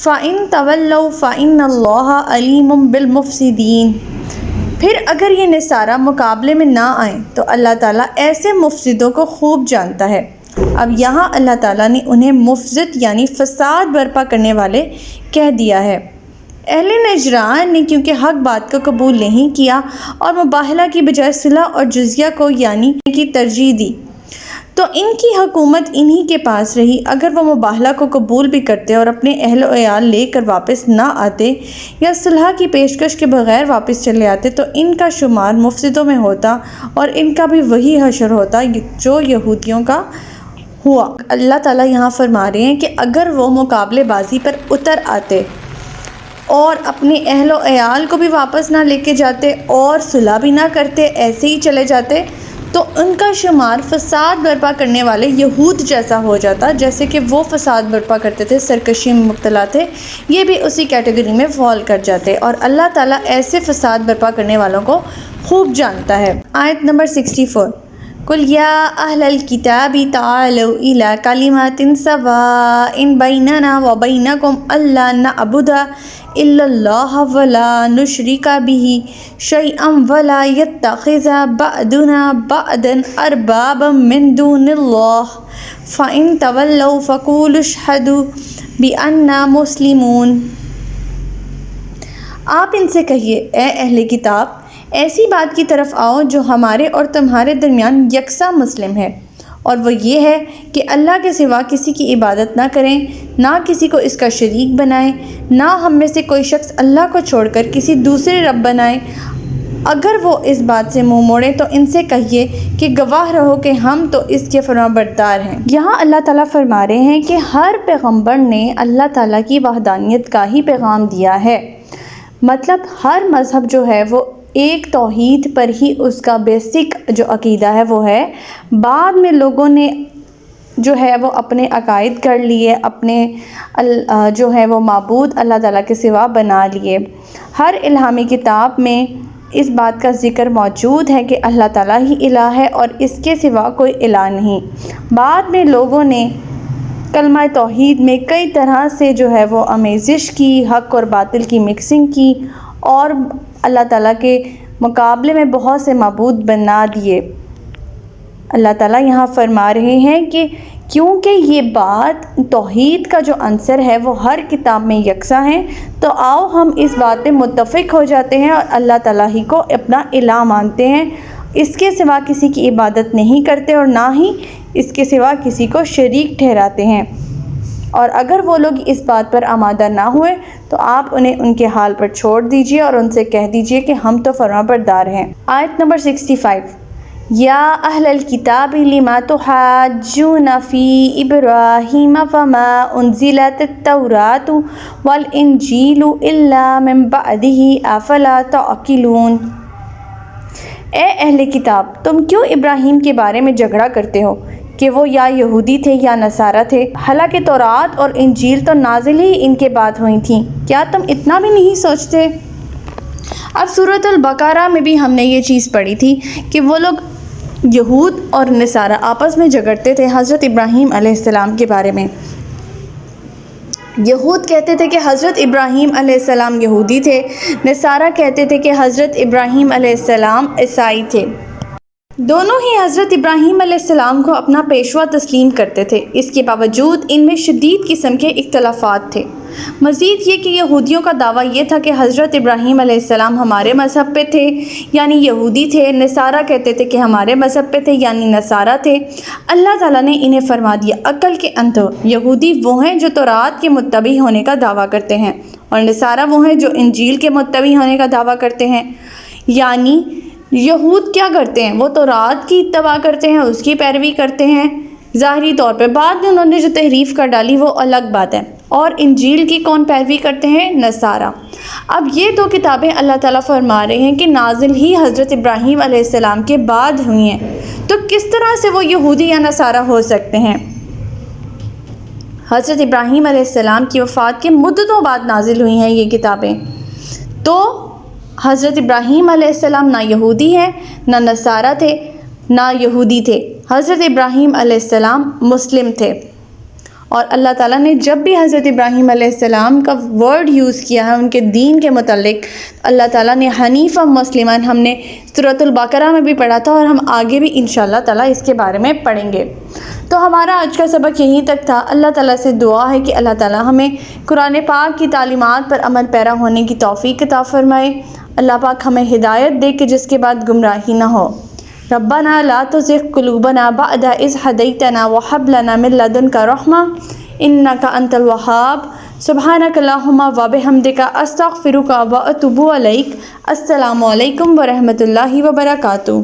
فَإِن تَوَلَّوْا فَإِنَّ اللَّهَ عَلِيمٌ بِالْمُفْسِدِينَ۔ پھر اگر یہ نصارہ مقابلے میں نہ آئیں تو اللہ تعالیٰ ایسے مفسدوں کو خوب جانتا ہے۔ اب یہاں اللہ تعالیٰ نے انہیں مفسد یعنی فساد برپا کرنے والے کہہ دیا ہے۔ اہل نجران نے کیونکہ حق بات کو قبول نہیں کیا اور مباہلہ کی بجائے صلح اور جزیہ کو یعنی کی ترجیح دی تو ان کی حکومت انہی کے پاس رہی۔ اگر وہ مباہلہ کو قبول بھی کرتے اور اپنے اہل و عیال لے کر واپس نہ آتے یا صلح کی پیشکش کے بغیر واپس چلے آتے تو ان کا شمار مفسدوں میں ہوتا اور ان کا بھی وہی حشر ہوتا جو یہودیوں کا ہوا۔ اللہ تعالیٰ یہاں فرما رہے ہیں کہ اگر وہ مقابلے بازی پر اتر آتے اور اپنے اہل و عیال کو بھی واپس نہ لے کے جاتے اور صلح بھی نہ کرتے، ایسے ہی چلے جاتے تو ان کا شمار فساد برپا کرنے والے یہود جیسا ہو جاتا، جیسے کہ وہ فساد برپا کرتے تھے، سرکشی میں مبتلا تھے، یہ بھی اسی کیٹیگری میں فال کر جاتے، اور اللہ تعالیٰ ایسے فساد برپا کرنے والوں کو خوب جانتا ہے۔ آیت نمبر 64، قُلْ يَا أَهْلَ الْكِتَابِ تَعَالَوْا إِلَىٰ كَلِمَةٍ سَوَاءٍ بَيْنَنَا وَبَيْنَكُمْ أَلَّا نَعْبُدَ إِلَّا اللَّهَ وَلَا نُشْرِكَ بِهِ شَيْئًا وَلَا يَتَّخِذَ بَعْضُنَا بَعْضًا أَرْبَابًا مِّن دُونِ اللَّهِ فَإِن تَوَلَّوْا فَقُولُوا اشْهَدُوا بِأَنَّا مُسْلِمُونَ۔ آپ ان سے کہیے، اے اہل کتاب، ایسی بات کی طرف آؤ جو ہمارے اور تمہارے درمیان یکساں مسلم ہے، اور وہ یہ ہے کہ اللہ کے سوا کسی کی عبادت نہ کریں، نہ کسی کو اس کا شریک بنائیں، نہ ہم میں سے کوئی شخص اللہ کو چھوڑ کر کسی دوسرے رب بنائے۔ اگر وہ اس بات سے منہ موڑیں تو ان سے کہیے کہ گواہ رہو کہ ہم تو اس کے فرمانبردار ہیں۔ یہاں اللہ تعالیٰ فرما رہے ہیں کہ ہر پیغمبر نے اللہ تعالیٰ کی وحدانیت کا ہی پیغام دیا ہے، مطلب ہر مذہب جو ہے وہ ایک توحید پر ہی اس کا بیسک جو عقیدہ ہے وہ ہے۔ بعد میں لوگوں نے جو ہے وہ اپنے عقائد کر لیے، اپنے جو ہے وہ معبود اللہ تعالیٰ کے سوا بنا لیے۔ ہر الہامی کتاب میں اس بات کا ذکر موجود ہے کہ اللہ تعالیٰ ہی الہ ہے اور اس کے سوا کوئی الہ نہیں۔ بعد میں لوگوں نے کلمہ توحید میں کئی طرح سے جو ہے وہ آمیزش کی، حق اور باطل کی مکسنگ کی، اور اللہ تعالیٰ کے مقابلے میں بہت سے معبود بنا دیے۔ اللہ تعالیٰ یہاں فرما رہے ہیں کہ کیونکہ یہ بات توحید کا جو عنصر ہے وہ ہر کتاب میں یکساں ہے، تو آؤ ہم اس بات پہ متفق ہو جاتے ہیں اور اللہ تعالیٰ ہی کو اپنا الہ مانتے ہیں، اس کے سوا کسی کی عبادت نہیں کرتے اور نہ ہی اس کے سوا کسی کو شریک ٹھہراتے ہیں۔ اور اگر وہ لوگ اس بات پر آمادہ نہ ہوئے تو آپ انہیں ان کے حال پر چھوڑ دیجئے اور ان سے کہہ دیجئے کہ ہم تو فرمانبردار ہیں۔ آیت نمبر 65، یا اہل الکتاب لم تحاجون فی ابراہیم وما انزلت التوراۃ والانجیل الا من بعدہ افلا تعقلون۔ اے اہل کتاب، تم کیوں ابراہیم کے بارے میں جھگڑا کرتے ہو کہ وہ یا یہودی تھے یا نصارہ تھے، حالانکہ تورات اور انجیل تو نازل ہی ان کے بعد ہوئی تھیں؟ کیا تم اتنا بھی نہیں سوچتے؟ اب سورۃ البقرہ میں بھی ہم نے یہ چیز پڑھی تھی کہ وہ لوگ یہود اور نصارہ آپس میں جھگڑتے تھے حضرت ابراہیم علیہ السلام کے بارے میں۔ یہود کہتے تھے کہ حضرت ابراہیم علیہ السلام یہودی تھے، نصارہ کہتے تھے کہ حضرت ابراہیم علیہ السلام عیسائی تھے۔ دونوں ہی حضرت ابراہیم علیہ السلام کو اپنا پیشوا تسلیم کرتے تھے، اس کے باوجود ان میں شدید قسم کے اختلافات تھے۔ مزید یہ کہ یہودیوں کا دعویٰ یہ تھا کہ حضرت ابراہیم علیہ السلام ہمارے مذہب پہ تھے یعنی یہودی تھے، نصارہ کہتے تھے کہ ہمارے مذہب پہ تھے یعنی نصارہ تھے۔ اللہ تعالیٰ نے انہیں فرما دیا، عقل کے اندھو، یہودی وہ ہیں جو تورات کے متبع ہونے کا دعویٰ کرتے ہیں اور نصارہ وہ ہیں جو انجیل کے متبع ہونے کا دعویٰ کرتے ہیں۔ یعنی یہود کیا کرتے ہیں؟ وہ تورات کی اتباع کرتے ہیں، اس کی پیروی کرتے ہیں ظاہری طور پہ، بعد میں انہوں نے جو تحریف کر ڈالی وہ الگ بات ہے۔ اور انجیل کی کون پیروی کرتے ہیں؟ نصارہ۔ اب یہ دو کتابیں اللہ تعالیٰ فرما رہے ہیں کہ نازل ہی حضرت ابراہیم علیہ السلام کے بعد ہوئی ہیں، تو کس طرح سے وہ یہودی یا نصارہ ہو سکتے ہیں؟ حضرت ابراہیم علیہ السلام کی وفات کے مدتوں بعد نازل ہوئی ہیں یہ کتابیں، تو حضرت ابراہیم علیہ السلام نہ یہودی ہیں، نہ نصارہ تھے، نہ یہودی تھے۔ حضرت ابراہیم علیہ السلام مسلم تھے، اور اللہ تعالیٰ نے جب بھی حضرت ابراہیم علیہ السلام کا ورڈ یوز کیا ہے ان کے دین کے متعلق، اللہ تعالیٰ نے حنیفا مسلمان، ہم نے سورۃ البقرہ میں بھی پڑھا تھا اور ہم آگے بھی انشاءاللہ تعالیٰ اس کے بارے میں پڑھیں گے۔ تو ہمارا آج کا سبق یہیں تک تھا۔ اللہ تعالیٰ سے دعا ہے کہ اللہ تعالیٰ ہمیں قرآن پاک کی تعلیمات پر عمل پیرا ہونے کی توفیق عطا فرمائے۔ اللہ پاک ہمیں ہدایت دے کہ جس کے بعد گمراہی نہ ہو۔ ربنا لا تزغ قلوبنا بعد اذ هديتنا وهب لنا من لدنك رحمة انك انت الوهاب سبحانك اللهم وبحمدك استغفرك واتوب اليك۔ السلام علیکم ورحمۃ اللہ وبرکاتہ۔